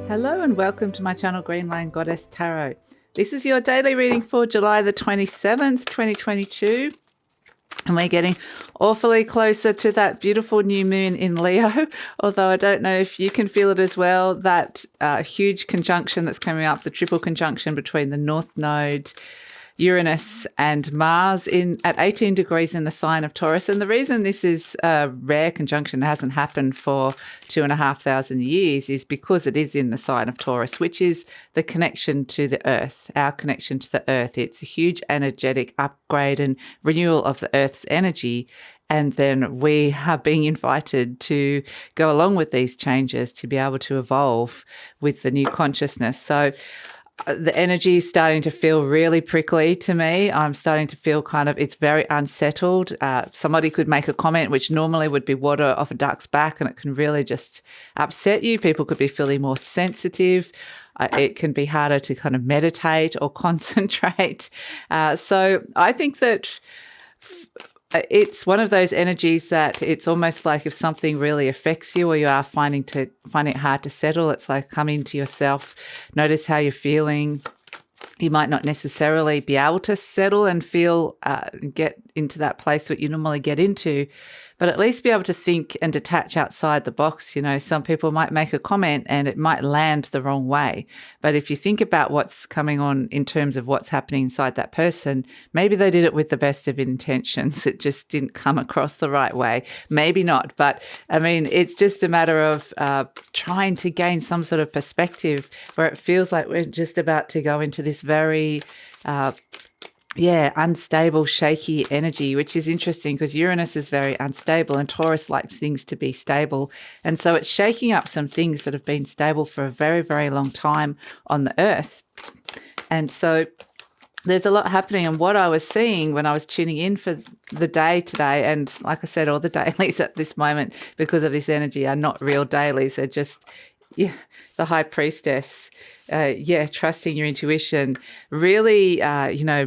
Hello and welcome to my channel GreenLion Goddess Tarot. This is your daily reading for July the 27th, 2022. And we're getting awfully closer to that beautiful new moon in Leo, although I don't know if you can feel it as well, that huge conjunction that's coming up, the triple conjunction between the North Node, Uranus and Mars at 18 degrees in the sign of Taurus. And the reason this is a rare conjunction, hasn't happened for 2,500 years, is because it is in the sign of Taurus, which is the connection to the earth, our connection to the earth. It's a huge energetic upgrade and renewal of the earth's energy. And then we are being invited to go along with these changes to be able to evolve with the new consciousness. So the energy is starting to feel really prickly to me. I'm starting to feel it's very unsettled. Somebody could make a comment which normally would be water off a duck's back, and it can really just upset you. People could be feeling more sensitive. It can be harder to kind of meditate or concentrate. So I think that it's one of those energies that it's almost like if something really affects you or you are finding it hard to settle, it's like come into yourself, notice how you're feeling. You might not necessarily be able to settle and feel, get into that place that you normally get into, but at least be able to think and detach outside the box. You know, some people might make a comment and it might land the wrong way. But if you think about what's coming on in terms of what's happening inside that person, maybe they did it with the best of intentions. It just didn't come across the right way. Maybe not. But I mean, it's just a matter of trying to gain some sort of perspective where it feels like we're just about to go into this very unstable, shaky energy, which is interesting because Uranus is very unstable and Taurus likes things to be stable. And so it's shaking up some things that have been stable for a very, very long time on the earth. And so there's a lot happening. And what I was seeing when I was tuning in for the day today, and like I said, all the dailies at this moment because of this energy are not real dailies. They're just the High Priestess, trusting your intuition, really,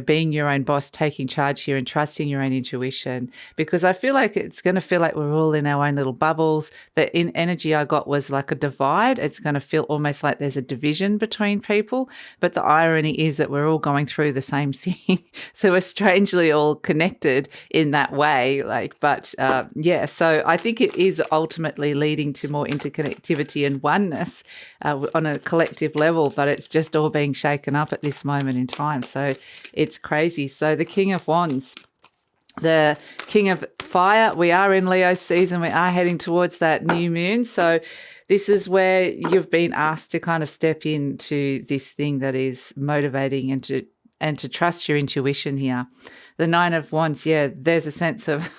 being your own boss, taking charge here and trusting your own intuition, because I feel like it's going to feel like we're all in our own little bubbles. The energy I got was like a divide. It's going to feel almost like there's a division between people, but the irony is that we're all going through the same thing. So we're strangely all connected in that way. So I think it is ultimately leading to more interconnectivity and oneness on a collective level, but it's just all being shaken up at this moment in time. So it's crazy. So the King of Wands, the King of Fire, we are in Leo season. We are heading towards that new moon. So this is where you've been asked to kind of step into this thing that is motivating and to trust your intuition here. The Nine of Wands, there's a sense of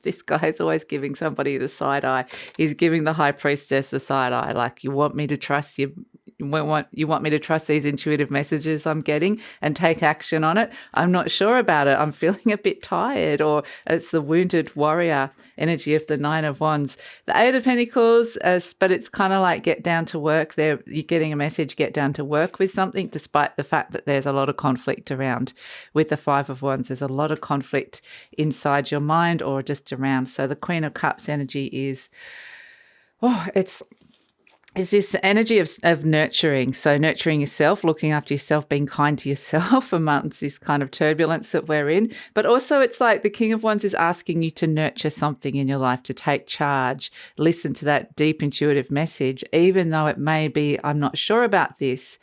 this guy is always giving somebody the side eye. He's giving the High Priestess the side eye, like, you want me to trust you. You want me to trust these intuitive messages I'm getting and take action on it? I'm not sure about it. I'm feeling a bit tired. Or it's the wounded warrior energy of the Nine of Wands. The Eight of Pentacles, but it's kind of like get down to work there. You're getting a message, get down to work with something, despite the fact that there's a lot of conflict around. With the Five of Wands, there's a lot of conflict inside your mind or just around. So the Queen of Cups energy is, it's this energy of nurturing. So nurturing yourself, looking after yourself, being kind to yourself amongst this kind of turbulence that we're in. But also it's like the King of Wands is asking you to nurture something in your life, to take charge, listen to that deep intuitive message, even though it may be, I'm not sure about this.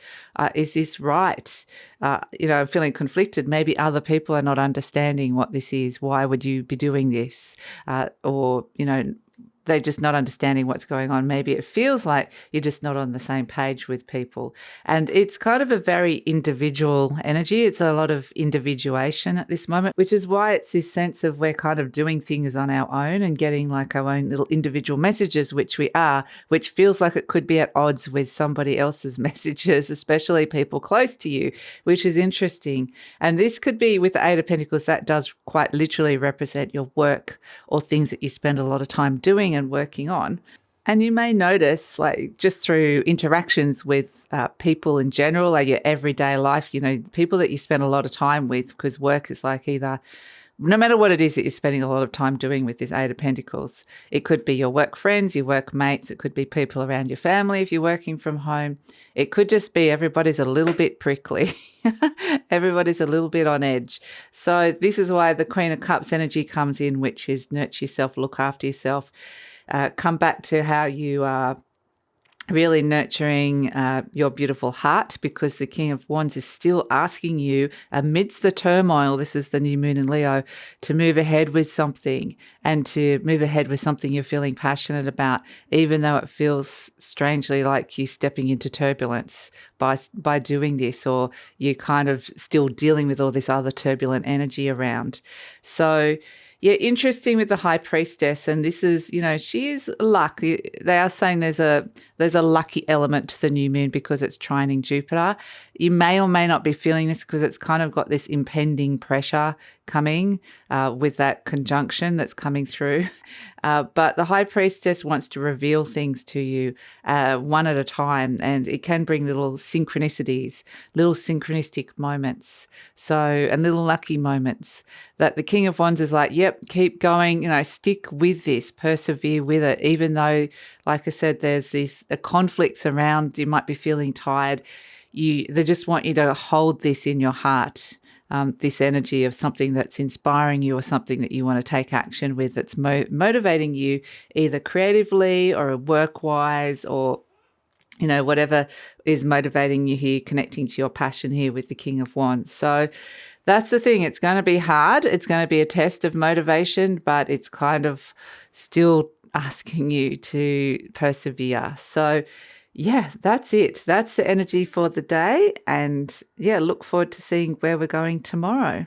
Is this right? I'm feeling conflicted. Maybe other people are not understanding what this is. Why would you be doing this? They're just not understanding what's going on. Maybe it feels like you're just not on the same page with people. And it's kind of a very individual energy. It's a lot of individuation at this moment, which is why it's this sense of we're kind of doing things on our own and getting like our own little individual messages, which we are, which feels like it could be at odds with somebody else's messages, especially people close to you, which is interesting. And this could be with the Eight of Pentacles, that does quite literally represent your work or things that you spend a lot of time doing and working on. And you may notice, like just through interactions with people in general, like your everyday life, people that you spend a lot of time with, because work is like either no matter what it is that you're spending a lot of time doing with this Eight of Pentacles. It could be your work friends, your work mates. It could be people around your family if you're working from home. It could just be everybody's a little bit prickly. Everybody's a little bit on edge. So this is why the Queen of Cups energy comes in, which is nurture yourself, look after yourself, come back to how you are really nurturing your beautiful heart, because the King of Wands is still asking you amidst the turmoil, this is the new moon in Leo, to move ahead with something, and to move ahead with something you're feeling passionate about, even though it feels strangely like you stepping into turbulence by doing this, or you're kind of still dealing with all this other turbulent energy around. So yeah, interesting with the High Priestess, and this is, she is luck. They are saying there's a lucky element to the new moon because it's trining Jupiter. You may or may not be feeling this because it's kind of got this impending pressure coming with that conjunction that's coming through. But the High Priestess wants to reveal things to you one at a time, and it can bring little synchronicities, little synchronistic moments, and little lucky moments that the King of Wands is like, yep, keep going, stick with this, persevere with it, even though, like I said, there's these conflicts around, you might be feeling tired. They just want you to hold this in your heart. This energy of something that's inspiring you, or something that you want to take action with, that's motivating you either creatively or work-wise, or whatever is motivating you here, connecting to your passion here with the King of Wands. So that's the thing. It's going to be hard. It's going to be a test of motivation, but it's kind of still asking you to persevere. So yeah, that's it. That's the energy for the day. And yeah, look forward to seeing where we're going tomorrow.